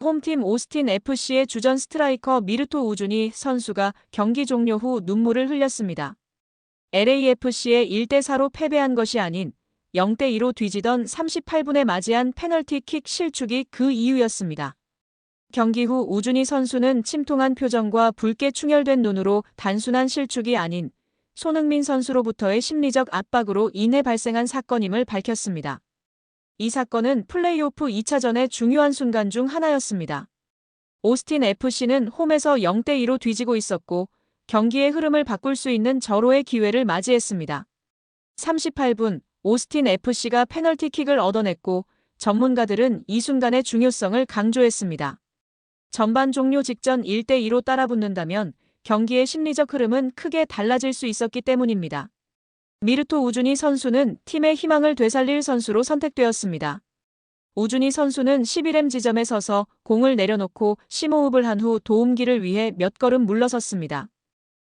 홈팀 오스틴 FC의 주전 스트라이커 미르토 우준이 선수가 경기 종료 후 눈물을 흘렸습니다. LAFC에 1대4로 패배한 것이 아닌 0대2로 뒤지던 38분에 맞이한 페널티킥 실축이 그 이유였습니다. 경기 후 우준이 선수는 침통한 표정과 붉게 충혈된 눈으로 단순한 실축이 아닌 손흥민 선수로부터의 심리적 압박으로 인해 발생한 사건임을 밝혔습니다. 이 사건은 플레이오프 2차전의 중요한 순간 중 하나였습니다. 오스틴 FC는 홈에서 0대2로 뒤지고 있었고 경기의 흐름을 바꿀 수 있는 절호의 기회를 맞이했습니다. 38분, 오스틴 FC가 페널티킥을 얻어냈고 전문가들은 이 순간의 중요성을 강조했습니다. 전반 종료 직전 1대2로 따라붙는다면 경기의 심리적 흐름은 크게 달라질 수 있었기 때문입니다. 미르토 우준이 선수는 팀의 희망을 되살릴 선수로 선택되었습니다. 우준이 선수는 11m 지점에 서서 공을 내려놓고 심호흡을 한 후 도움기를 위해 몇 걸음 물러섰습니다.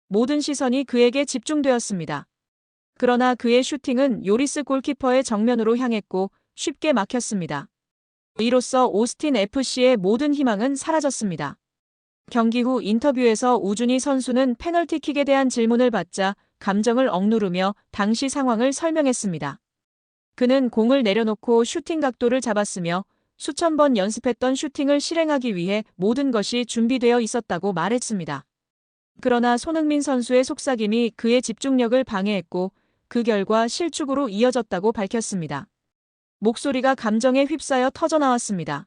모든 시선이 그에게 집중되었습니다. 그러나 그의 슈팅은 요리스 골키퍼의 정면으로 향했고 쉽게 막혔습니다. 이로써 오스틴 FC의 모든 희망은 사라졌습니다. 경기 후 인터뷰에서 우준이 선수는 페널티킥에 대한 질문을 받자 감정을 억누르며 당시 상황을 설명했습니다. 그는 공을 내려놓고 슈팅 각도를 잡았으며 수천 번 연습했던 슈팅을 실행하기 위해 모든 것이 준비되어 있었다고 말했습니다. 그러나 손흥민 선수의 속삭임이 그의 집중력을 방해했고 그 결과 실축으로 이어졌다고 밝혔습니다. 목소리가 감정에 휩싸여 터져나왔습니다.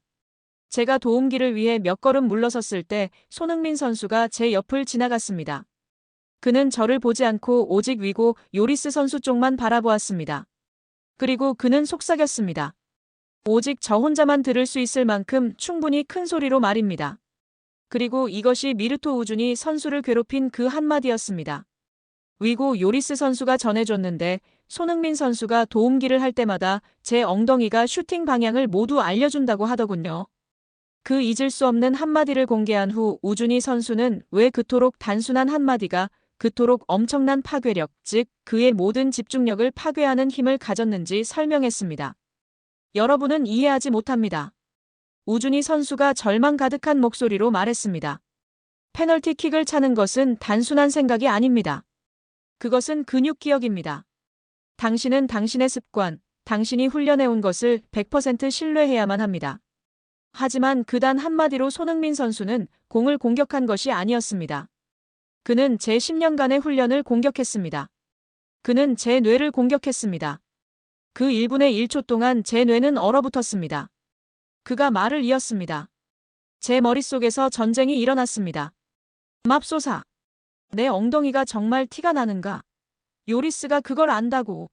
제가 도움기를 위해 몇 걸음 물러섰을 때 손흥민 선수가 제 옆을 지나갔습니다. 그는 저를 보지 않고 오직 위고 요리스 선수 쪽만 바라보았습니다. 그리고 그는 속삭였습니다. 오직 저 혼자만 들을 수 있을 만큼 충분히 큰 소리로 말입니다. 그리고 이것이 미르토 우준이 선수를 괴롭힌 그 한마디였습니다. 위고 요리스 선수가 전해줬는데 손흥민 선수가 도움기를 할 때마다 제 엉덩이가 슈팅 방향을 모두 알려준다고 하더군요. 그 잊을 수 없는 한마디를 공개한 후 우준이 선수는 왜 그토록 단순한 한마디가 그토록 엄청난 파괴력, 즉 그의 모든 집중력을 파괴하는 힘을 가졌는지 설명했습니다. 여러분은 이해하지 못합니다. 우준이 선수가 절망 가득한 목소리로 말했습니다. 페널티킥을 차는 것은 단순한 생각이 아닙니다. 그것은 근육 기억입니다. 당신은 당신의 습관, 당신이 훈련해온 것을 100% 신뢰해야만 합니다. 하지만 그 단 한마디로 손흥민 선수는 공을 공격한 것이 아니었습니다. 그는 제 10년간의 훈련을 공격했습니다. 그는 제 뇌를 공격했습니다. 그 1분의 1초 동안 제 뇌는 얼어붙었습니다. 그가 말을 이었습니다. 제 머릿속에서 전쟁이 일어났습니다. 맙소사. 내 엉덩이가 정말 티가 나는가? 요리스가 그걸 안다고.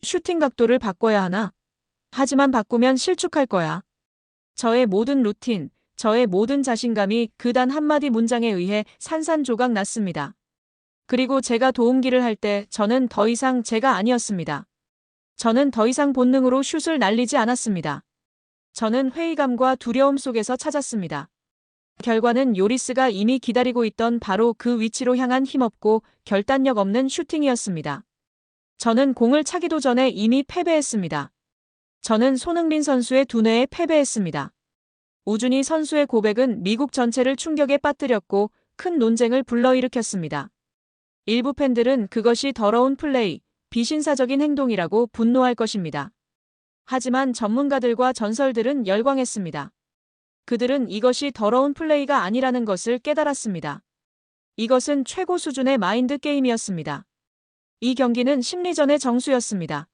슈팅 각도를 바꿔야 하나? 하지만 바꾸면 실축할 거야. 저의 모든 루틴, 저의 모든 자신감이 그 단 한마디 문장에 의해 산산조각 났습니다. 그리고 제가 도움기를 할 때 저는 더 이상 제가 아니었습니다. 저는 더 이상 본능으로 슛을 날리지 않았습니다. 저는 회의감과 두려움 속에서 찾았습니다. 결과는 요리스가 이미 기다리고 있던 바로 그 위치로 향한 힘없고 결단력 없는 슈팅이었습니다. 저는 공을 차기도 전에 이미 패배했습니다. 저는 손흥민 선수의 두뇌에 패배했습니다. 우준이 선수의 고백은 미국 전체를 충격에 빠뜨렸고 큰 논쟁을 불러일으켰습니다. 일부 팬들은 그것이 더러운 플레이, 비신사적인 행동이라고 분노할 것입니다. 하지만 전문가들과 전설들은 열광했습니다. 그들은 이것이 더러운 플레이가 아니라는 것을 깨달았습니다. 이것은 최고 수준의 마인드 게임이었습니다. 이 경기는 심리전의 정수였습니다.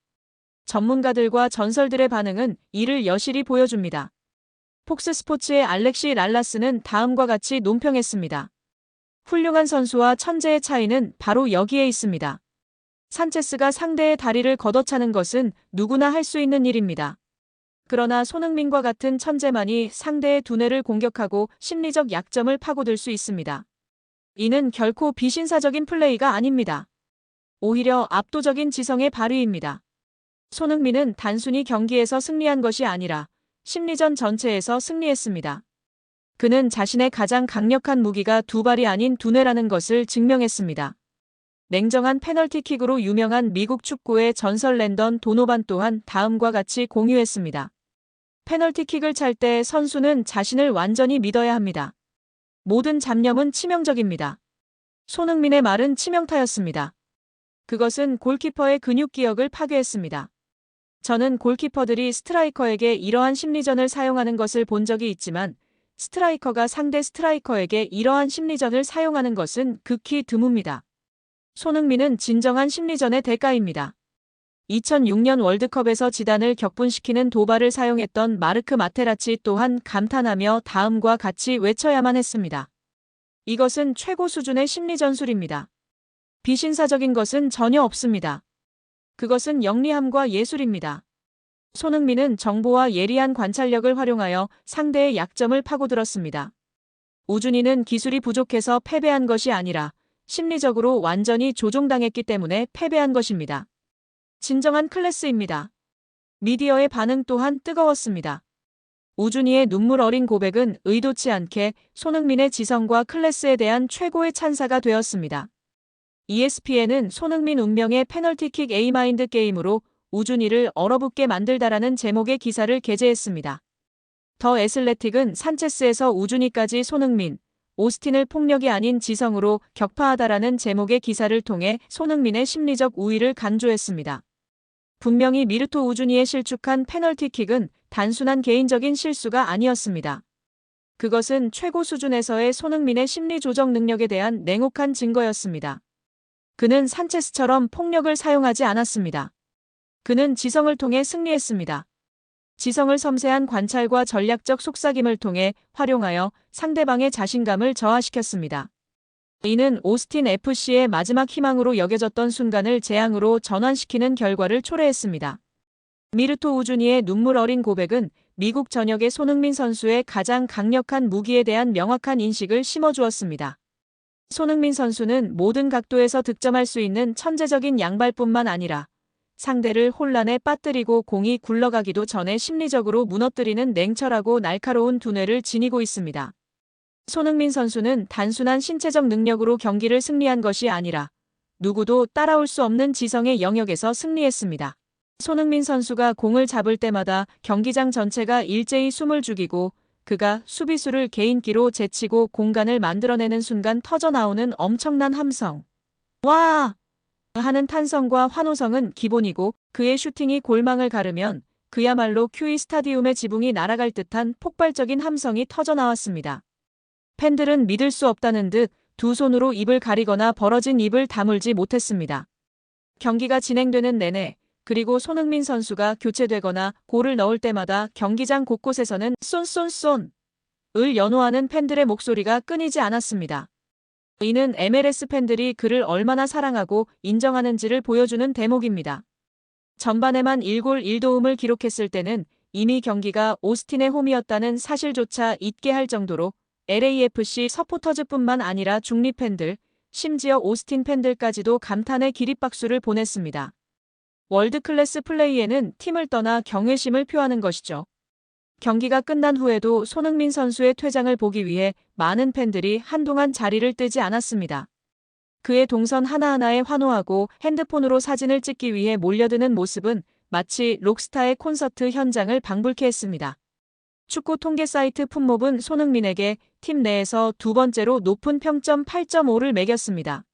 전문가들과 전설들의 반응은 이를 여실히 보여줍니다. 폭스 스포츠의 알렉시 랄라스는 다음과 같이 논평했습니다. 훌륭한 선수와 천재의 차이는 바로 여기에 있습니다. 산체스가 상대의 다리를 걷어차는 것은 누구나 할 수 있는 일입니다. 그러나 손흥민과 같은 천재만이 상대의 두뇌를 공격하고 심리적 약점을 파고들 수 있습니다. 이는 결코 비신사적인 플레이가 아닙니다. 오히려 압도적인 지성의 발휘입니다. 손흥민은 단순히 경기에서 승리한 것이 아니라 심리전 전체에서 승리했습니다. 그는 자신의 가장 강력한 무기가 두 발이 아닌 두뇌라는 것을 증명했습니다. 냉정한 페널티킥으로 유명한 미국 축구의 전설 랜던 도노반 또한 다음과 같이 공유했습니다. 페널티킥을 찰 때 선수는 자신을 완전히 믿어야 합니다. 모든 잡념은 치명적입니다. 손흥민의 말은 치명타였습니다. 그것은 골키퍼의 근육 기억을 파괴했습니다. 저는 골키퍼들이 스트라이커에게 이러한 심리전을 사용하는 것을 본 적이 있지만 스트라이커가 상대 스트라이커에게 이러한 심리전을 사용하는 것은 극히 드뭅니다. 손흥민은 진정한 심리전의 대가입니다. 2006년 월드컵에서 지단을 격분시키는 도발을 사용했던 마르크 마테라치 또한 감탄하며 다음과 같이 외쳐야만 했습니다. 이것은 최고 수준의 심리전술입니다. 비신사적인 것은 전혀 없습니다. 그것은 영리함과 예술입니다. 손흥민은 정보와 예리한 관찰력을 활용하여 상대의 약점을 파고들었습니다. 우준이는 기술이 부족해서 패배한 것이 아니라 심리적으로 완전히 조종당했기 때문에 패배한 것입니다. 진정한 클래스입니다. 미디어의 반응 또한 뜨거웠습니다. 우준이의 눈물 어린 고백은 의도치 않게 손흥민의 지성과 클래스에 대한 최고의 찬사가 되었습니다. ESPN은 손흥민 운명의 페널티킥 A마인드 게임으로 우준이를 얼어붙게 만들다라는 제목의 기사를 게재했습니다. 더 애슬레틱은 산체스에서 우준이까지 손흥민, 오스틴을 폭력이 아닌 지성으로 격파하다라는 제목의 기사를 통해 손흥민의 심리적 우위를 강조했습니다. 분명히 미르토 우준이의 실축한 페널티킥은 단순한 개인적인 실수가 아니었습니다. 그것은 최고 수준에서의 손흥민의 심리 조정 능력에 대한 냉혹한 증거였습니다. 그는 산체스처럼 폭력을 사용하지 않았습니다. 그는 지성을 통해 승리했습니다. 지성을 섬세한 관찰과 전략적 속삭임을 통해 활용하여 상대방의 자신감을 저하시켰습니다. 이는 오스틴 FC의 마지막 희망으로 여겨졌던 순간을 재앙으로 전환시키는 결과를 초래했습니다. 미르토 우준이의 눈물 어린 고백은 미국 전역의 손흥민 선수의 가장 강력한 무기에 대한 명확한 인식을 심어주었습니다. 손흥민 선수는 모든 각도에서 득점할 수 있는 천재적인 양발뿐만 아니라 상대를 혼란에 빠뜨리고 공이 굴러가기도 전에 심리적으로 무너뜨리는 냉철하고 날카로운 두뇌를 지니고 있습니다. 손흥민 선수는 단순한 신체적 능력으로 경기를 승리한 것이 아니라 누구도 따라올 수 없는 지성의 영역에서 승리했습니다. 손흥민 선수가 공을 잡을 때마다 경기장 전체가 일제히 숨을 죽이고 그가 수비수를 개인기로 제치고 공간을 만들어내는 순간 터져나오는 엄청난 함성. 와! 하는 탄성과 환호성은 기본이고 그의 슈팅이 골망을 가르면 그야말로 큐이 스타디움의 지붕이 날아갈 듯한 폭발적인 함성이 터져나왔습니다. 팬들은 믿을 수 없다는 듯 두 손으로 입을 가리거나 벌어진 입을 다물지 못했습니다. 경기가 진행되는 내내 그리고 손흥민 선수가 교체되거나 골을 넣을 때마다 경기장 곳곳에서는 쏜쏜쏜을 연호하는 팬들의 목소리가 끊이지 않았습니다. 이는 MLS 팬들이 그를 얼마나 사랑하고 인정하는지를 보여주는 대목입니다. 전반에만 1골 1도움을 기록했을 때는 이미 경기가 오스틴의 홈이었다는 사실조차 잊게 할 정도로 LAFC 서포터즈뿐만 아니라 중립 팬들, 심지어 오스틴 팬들까지도 감탄의 기립박수를 보냈습니다. 월드클래스 플레이에는 팀을 떠나 경외심을 표하는 것이죠. 경기가 끝난 후에도 손흥민 선수의 퇴장을 보기 위해 많은 팬들이 한동안 자리를 뜨지 않았습니다. 그의 동선 하나하나에 환호하고 핸드폰으로 사진을 찍기 위해 몰려드는 모습은 마치 록스타의 콘서트 현장을 방불케 했습니다. 축구 통계 사이트 풋몹은 손흥민에게 팀 내에서 두 번째로 높은 평점 8.5를 매겼습니다.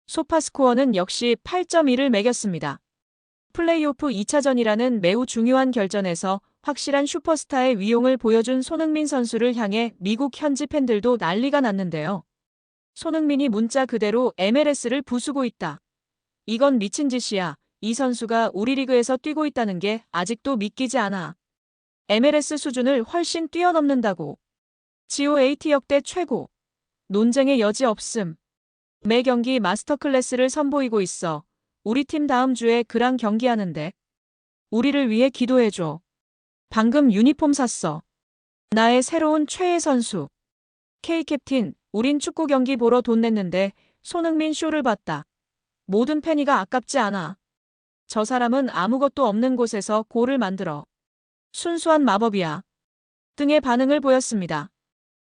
소파스코어는 역시 8.1을 매겼습니다. 플레이오프 2차전이라는 매우 중요한 결전에서 확실한 슈퍼스타의 위용을 보여준 손흥민 선수를 향해 미국 현지 팬들도 난리가 났는데요. 손흥민이 문자 그대로 MLS를 부수고 있다. 이건 미친 짓이야. 이 선수가 우리 리그에서 뛰고 있다는 게 아직도 믿기지 않아. MLS 수준을 훨씬 뛰어넘는다고. GOAT 역대 최고. 논쟁의 여지 없음. 매 경기 마스터클래스를 선보이고 있어. 우리 팀 다음 주에 그랑 경기하는데. 우리를 위해 기도해줘. 방금 유니폼 샀어. 나의 새로운 최애 선수. K캡틴, 우린 축구 경기 보러 돈 냈는데 손흥민 쇼를 봤다. 모든 페니가 아깝지 않아. 저 사람은 아무것도 없는 곳에서 골을 만들어. 순수한 마법이야. 등의 반응을 보였습니다.